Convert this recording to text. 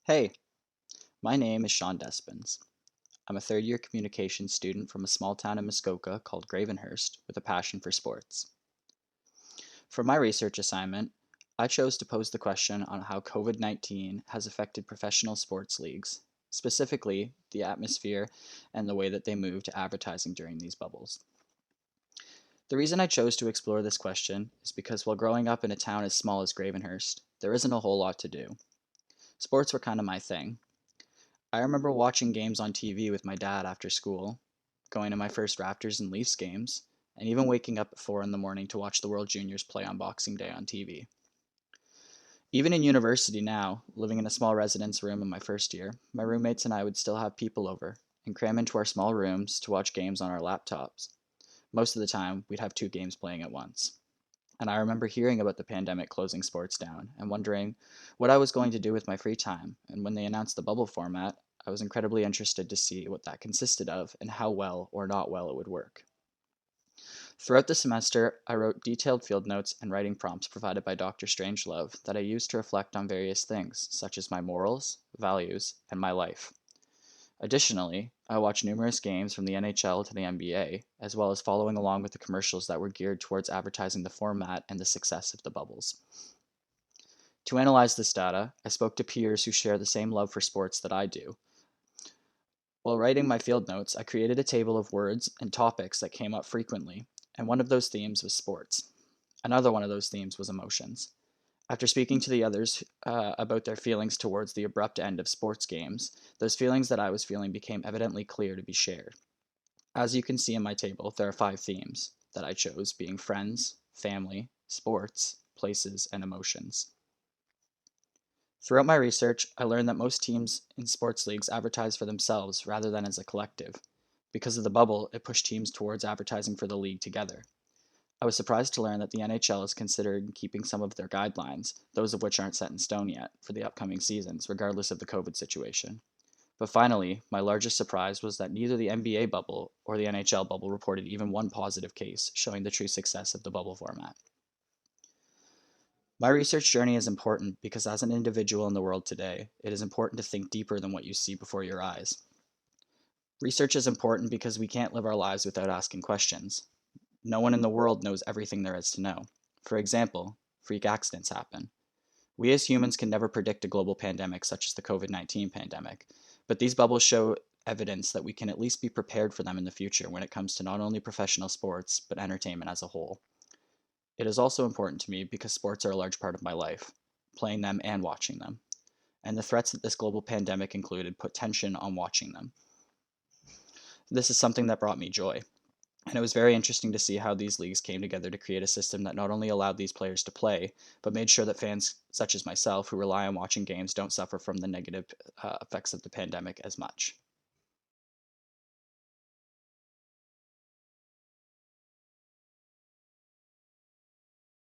Hey, my name is Sean Despens. I'm a third year communications student from a small town in Muskoka called Gravenhurst with a passion for sports. For my research assignment, I chose to pose the question on how COVID-19 has affected professional sports leagues, specifically the atmosphere and the way that they move to advertising during these bubbles. The reason I chose to explore this question is because while growing up in a town as small as Gravenhurst, there isn't a whole lot to do. Sports were kind of my thing. I remember watching games on TV with my dad after school, going to my first Raptors and Leafs games, and even waking up at 4 in the morning to watch the World Juniors play on Boxing Day on TV. Even in university now, living in a small residence room in my first year, my roommates and I would still have people over and cram into our small rooms to watch games on our laptops. Most of the time, we'd have two games playing at once. And I remember hearing about the pandemic closing sports down and wondering what I was going to do with my free time. And when they announced the bubble format, I was incredibly interested to see what that consisted of and how well or not well it would work. Throughout the semester, I wrote detailed field notes and writing prompts provided by Dr. Strangelove that I used to reflect on various things, such as my morals, values, and my life. Additionally, I watched numerous games from the NHL to the NBA, as well as following along with the commercials that were geared towards advertising the format and the success of the bubbles. To analyze this data, I spoke to peers who share the same love for sports that I do. While writing my field notes, I created a table of words and topics that came up frequently, and one of those themes was sports. Another one of those themes was emotions. After speaking to the others about their feelings towards the abrupt end of sports games, those feelings that I was feeling became evidently clear to be shared. As you can see in my table, there are 5 themes that I chose, being friends, family, sports, places, and emotions. Throughout my research, I learned that most teams in sports leagues advertise for themselves rather than as a collective. Because of the bubble, it pushed teams towards advertising for the league together. I was surprised to learn that the NHL is considering keeping some of their guidelines, those of which aren't set in stone yet, for the upcoming seasons, regardless of the COVID situation. But finally, my largest surprise was that neither the NBA bubble or the NHL bubble reported even one positive case, showing the true success of the bubble format. My research journey is important because as an individual in the world today, it is important to think deeper than what you see before your eyes. Research is important because we can't live our lives without asking questions. No one in the world knows everything there is to know. For example, freak accidents happen. We as humans can never predict a global pandemic such as the COVID-19 pandemic, but these bubbles show evidence that we can at least be prepared for them in the future when it comes to not only professional sports, but entertainment as a whole. It is also important to me because sports are a large part of my life, playing them and watching them. And the threats that this global pandemic included put tension on watching them. This is something that brought me joy. And it was very interesting to see how these leagues came together to create a system that not only allowed these players to play, but made sure that fans such as myself who rely on watching games don't suffer from the negative effects of the pandemic as much.